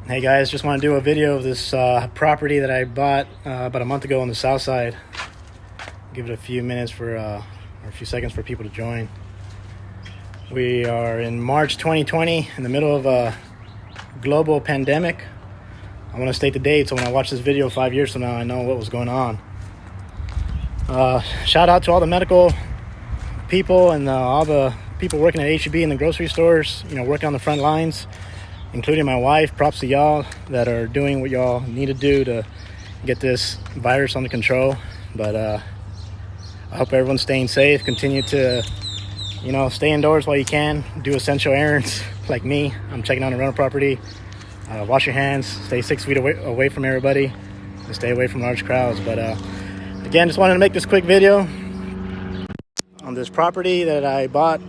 Hey guys, just want to do a video of this property that I bought about a month ago on the Southside. Give it a few minutes or a few seconds for people to join. We are in March 2020, in the middle of a global pandemic. I want to state the date so when I watch this video 5 years from now, I know what was going on. Shout out to all the medical people and all the people working at H-E-B in the grocery stores, working on the front lines, including my wife. Props to y'all that are doing what y'all need to do to get this virus under control. But I hope everyone's staying safe. Continue to, stay indoors while you can. Do essential errands like me. I'm checking on a rental property. Wash your hands. Stay 6 feet away from everybody. And stay away from large crowds. But again, just wanted to make this quick video on this property that I bought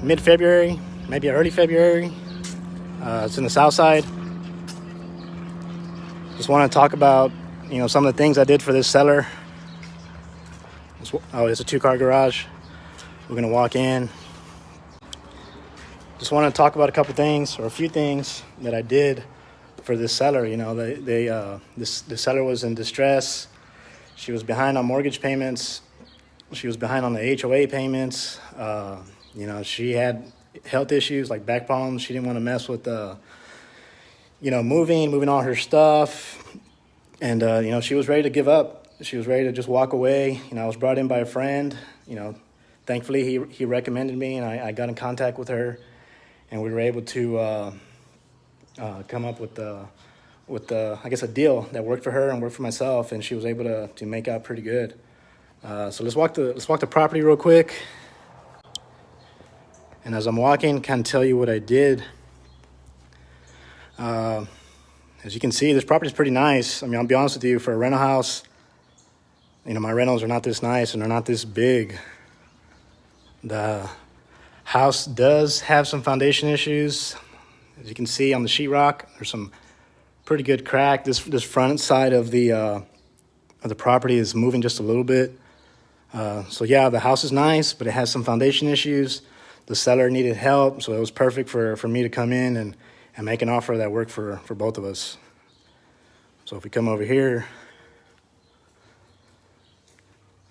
mid-February. Maybe early February. It's in the Southside. Just want to talk about, some of the things I did for this seller. It's a 2-car garage. We're gonna walk in. Just want to talk about a few things that I did for this seller. This seller was in distress. She was behind on mortgage payments. She was behind on the HOA payments. She had health issues like back problems. She didn't want to mess with moving all her stuff, and she was ready to give up. She was ready to just walk away. I was brought in by a friend. Thankfully he recommended me, and I got in contact with her, and we were able to come up with I guess a deal that worked for her and worked for myself, and she was able to make out pretty good. So let's walk the property real quick. And as I'm walking, can tell you what I did. As you can see, this property is pretty nice. I'll be honest with you, for a rental house, my rentals are not this nice and they're not this big. The house does have some foundation issues. As you can see on the sheetrock, there's some pretty good crack. This front side of the property is moving just a little bit. So yeah, the house is nice, but it has some foundation issues. The seller needed help, so it was perfect for me to come in and make an offer that worked for both of us. So if we come over here,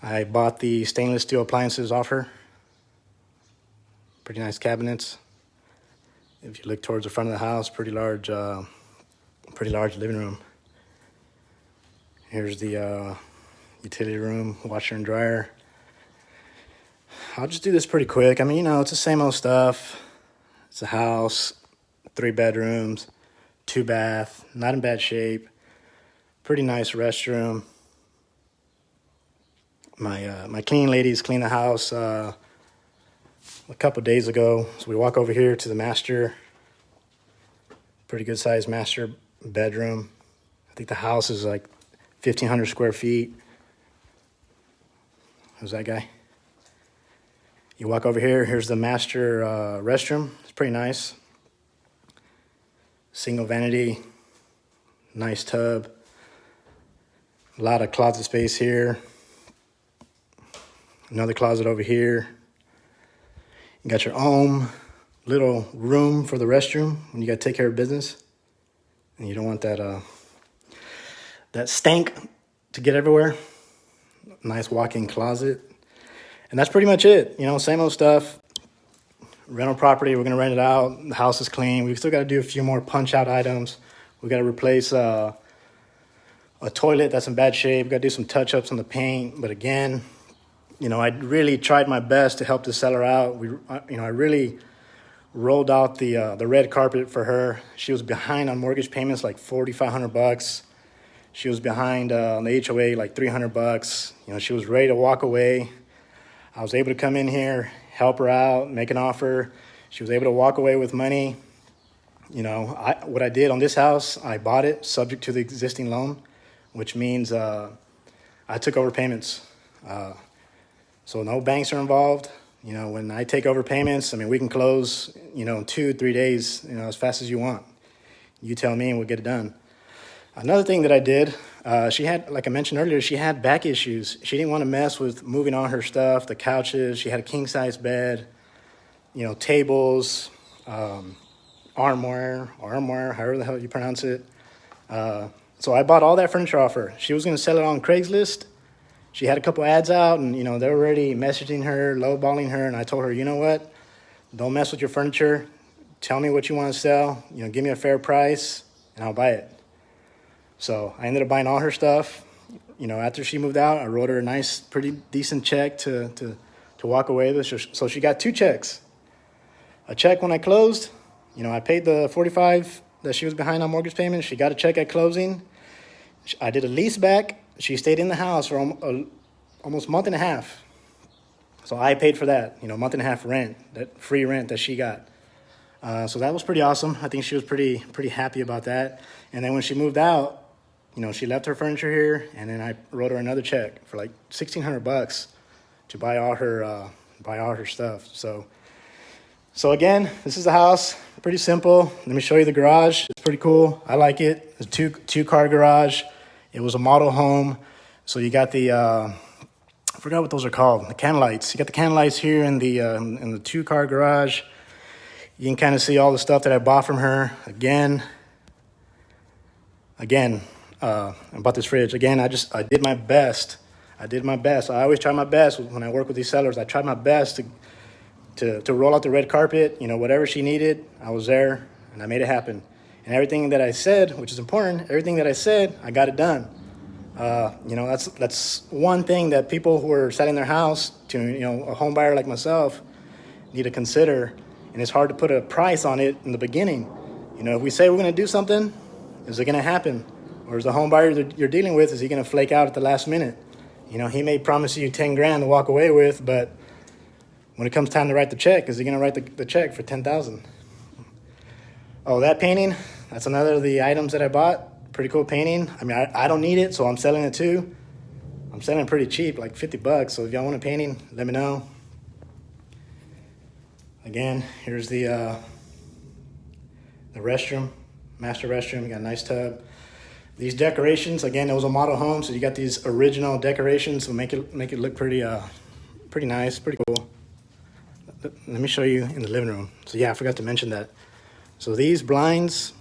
I bought the stainless steel appliances off her. Pretty nice cabinets. If you look towards the front of the house, pretty large living room. Here's the utility room, washer and dryer. I'll just do this pretty quick. It's the same old stuff. It's a house, 3 bedrooms, 2 bath, not in bad shape. Pretty nice restroom. My cleaning ladies cleaned the house a couple days ago. So we walk over here to the master. Pretty good sized master bedroom. I think the house is like 1,500 square feet. Who's that guy? You walk over here, here's the master restroom. It's pretty nice. Single vanity, nice tub. A lot of closet space here. Another closet over here. You got your own little room for the restroom when you got to take care of business. And you don't want that stank to get everywhere. Nice walk-in closet. And that's pretty much it. Same old stuff. Rental property, we're going to rent it out. The house is clean. We've still got to do a few more punch-out items. We got to replace a toilet that's in bad shape. Got to do some touch-ups on the paint. But again, I really tried my best to help the seller out. I really rolled out the red carpet for her. She was behind on mortgage payments like $4,500. She was behind on the HOA like $300. She was ready to walk away. I was able to come in here, help her out, make an offer. She was able to walk away with money. What I did on this house, I bought it subject to the existing loan, which means I took over payments. So no banks are involved. When I take over payments, we can close, in 2-3 days, as fast as you want. You tell me and we'll get it done. Another thing that I did, she had, like I mentioned earlier, she had back issues. She didn't want to mess with moving all her stuff, the couches. She had a king-size bed, tables, Armoire, however the hell you pronounce it. So I bought all that furniture off her. She was going to sell it on Craigslist. She had a couple ads out, and, you know, they were already messaging her, lowballing her, and I told her, you know what? Don't mess with your furniture. Tell me what you want to sell. You know, give me a fair price, and I'll buy it. So I ended up buying all her stuff. You know, after she moved out, I wrote her a nice, pretty decent check to walk away with. So she got 2 checks. A check when I closed. You know, I paid the $45 that she was behind on mortgage payment. She got a check at closing. I did a lease back. She stayed in the house for almost a month and a half. So I paid for that, you know, month and a half rent, that free rent that she got. So that was pretty awesome. I think she was pretty happy about that. And then when she moved out, you know, she left her furniture here, and then I wrote her another check for like $1,600 to buy all her stuff. So again, this is the house. Pretty simple. Let me show you the garage. It's pretty cool. I like it. It's a two-car garage. It was a model home. So you got the I forgot what those are called. The can lights. You got the can lights here in the 2-car garage. You can kind of see all the stuff that I bought from her. Again, about this fridge. Again, I did my best. I always try my best when I work with these sellers. I try my best to roll out the red carpet. You know, whatever she needed, I was there, and I made it happen. And everything that I said, which is important, everything that I said, I got it done. You know, that's one thing that people who are selling their house to, you know, a home buyer like myself need to consider. And it's hard to put a price on it in the beginning. You know, if we say we're going to do something, is it going to happen? Or is the home buyer that you're dealing with, is he going to flake out at the last minute? You know, he may promise you 10 grand to walk away with, but when it comes time to write the check, is he going to write the check for 10,000? Oh, that painting, that's another of the items that I bought. Pretty cool painting. I mean, I don't need it, so I'm selling it too. I'm selling it pretty cheap, like $50. So if y'all want a painting, let me know. Again, here's the restroom, master restroom. You got a nice tub. These decorations, again, it was a model home, so you got these original decorations, so make it look pretty nice, pretty cool. Let me show you in the living room. So yeah, I forgot to mention that. So these blinds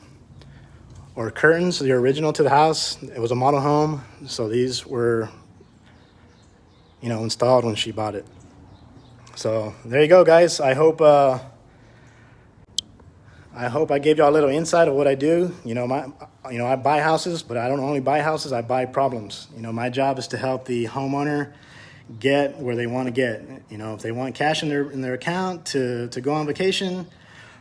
or curtains, they're original to the house. It was a model home, so these were, you know, installed when she bought it. So there you go, guys. I hope I gave y'all a little insight of what I do. You know, I buy houses, but I don't only buy houses, I buy problems. You know, my job is to help the homeowner get where they want to get. You know, if they want cash in their account to go on vacation,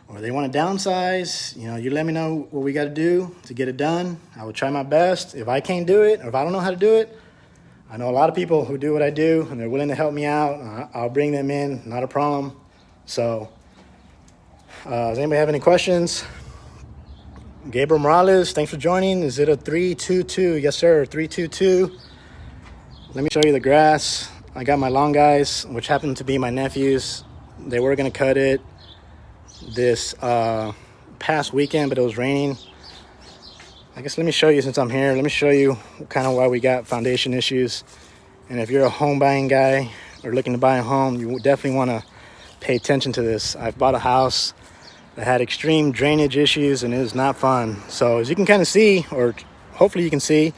or they want to downsize, you know, you let me know what we got to do to get it done. I will try my best. If I can't do it, or if I don't know how to do it, I know a lot of people who do what I do, and they're willing to help me out. I'll bring them in, not a problem. So, does anybody have any questions? Gabriel Morales, thanks for joining. Is it a 322? Yes, sir, 322. Let me show you the grass. I got my lawn guys, which happen to be my nephews. They were going to cut it this past weekend, but it was raining. I guess let me show you, since I'm here, let me show you kind of why we got foundation issues. And if you're a home buying guy or looking to buy a home, you definitely want to pay attention to this. I've bought a house that had extreme drainage issues, and it is not fun. So as you can kind of see, or hopefully you can see,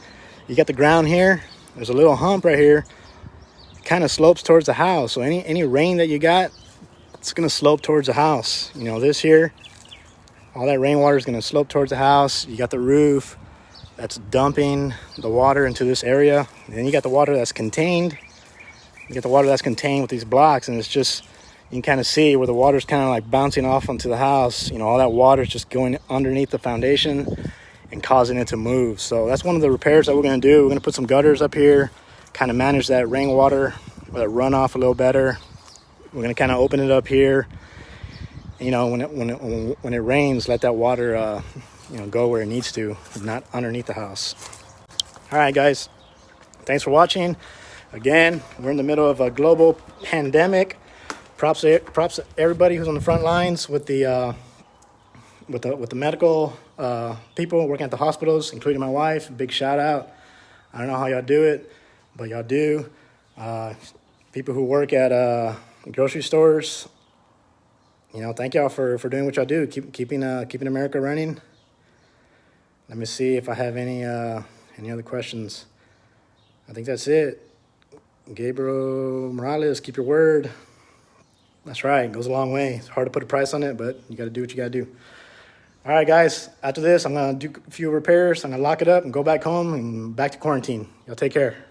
you got the ground here. There's a little hump right here. It kind of slopes towards the house. So any rain that you got, it's going to slope towards the house. You know, this here, all that rainwater is going to slope towards the house. You got the roof that's dumping the water into this area. And then you got the water that's contained. You got the water that's contained with these blocks, and it's just, you can kind of see where the water's kind of like bouncing off onto the house. You know, all that water is just going underneath the foundation and causing it to move. So that's one of the repairs that we're going to do. We're going to put some gutters up here, kind of manage that rainwater, let it run off a little better. We're going to kind of open it up here. You know, when it rains, let that water, you know, go where it needs to, not underneath the house. All right, guys, thanks for watching. Again, we're in the middle of a global pandemic. Props to everybody who's on the front lines with the medical people working at the hospitals, including my wife. Big shout out. I don't know how y'all do it, but y'all do. People who work at grocery stores, thank y'all for doing what y'all do, keeping America running. Let me see if I have any other questions. I think that's it. Gabriel Morales, keep your word. That's right. It goes a long way. It's hard to put a price on it, but you got to do what you got to do. All right, guys. After this, I'm going to do a few repairs. I'm going to lock it up and go back home and back to quarantine. Y'all take care.